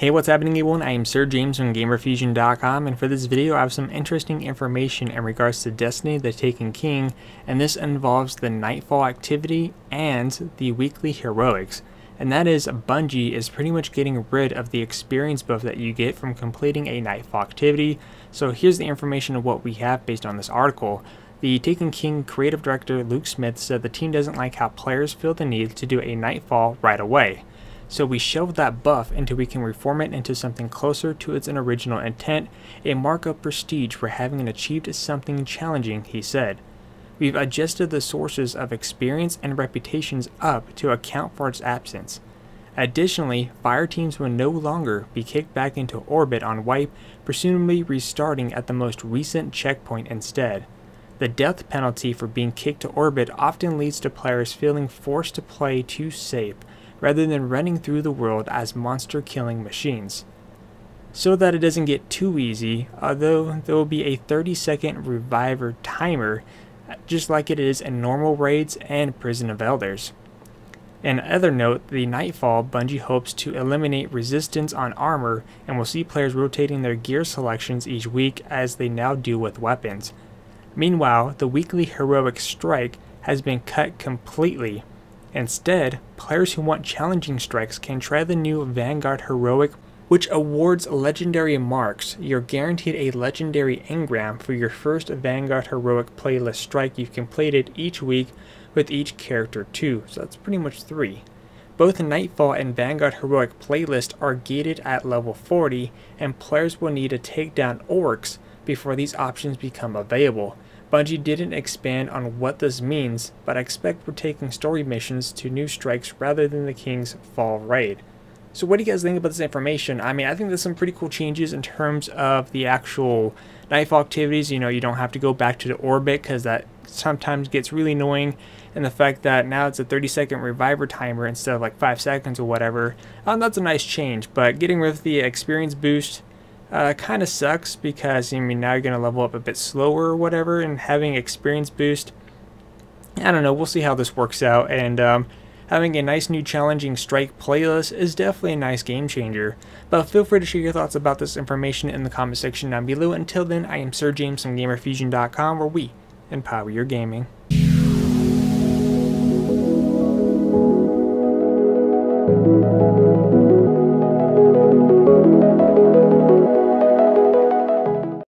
Hey, what's happening everyone? I am Sir James from Gamerfuzion.com, and for this video I have some interesting information in regards to Destiny the Taken King, and this involves the Nightfall activity and the weekly heroics. And that is, Bungie is pretty much getting rid of the experience buff that you get from completing a Nightfall activity. So here's the information of what we have based on this article. The Taken King creative director Luke Smith said the team doesn't like how players feel the need to do a Nightfall right away. So we shelved that buff until we can reform it into something closer to its original intent, a mark of prestige for having achieved something challenging, he said. We've adjusted the sources of experience and reputations up to account for its absence. Additionally, Fireteams will no longer be kicked back into orbit on wipe, presumably restarting at the most recent checkpoint instead. The death penalty for being kicked to orbit often leads to players feeling forced to play too safe, rather than running through the world as monster-killing machines. So that it doesn't get too easy, although there will be a 30-second reviver timer, just like it is in normal raids and Prison of Elders. In other note, the Nightfall, Bungie hopes to eliminate resistance on armor and will see players rotating their gear selections each week as they now do with weapons. Meanwhile, the weekly heroic strike has been cut completely. Instead, players who want challenging strikes can try the new Vanguard Heroic, which awards legendary marks. You're guaranteed a legendary engram for your first Vanguard Heroic playlist strike you've completed each week, with each character too, so that's pretty much 3. Both Nightfall and Vanguard Heroic playlist are gated at level 40, and players will need to take down orcs before these options become available. Bungie didn't expand on what this means, but I expect we're taking story missions to new strikes rather than the King's Fall raid. So what do you guys think about this information? I mean, I think there's some pretty cool changes in terms of the actual Nightfall activities. You know, you don't have to go back to the orbit because that sometimes gets really annoying. And the fact that now it's a 30-second reviver timer instead of like 5 seconds or whatever, that's a nice change. But getting rid of the experience boost kind of sucks because, I mean, now you're going to level up a bit slower or whatever, and having experience boost, I don't know, we'll see how this works out. And having a nice new challenging strike playlist is definitely a nice game changer. But feel free to share your thoughts about this information in the comment section down below. Until then, I am Sir James from Gamerfuzion.com, where we empower your gaming.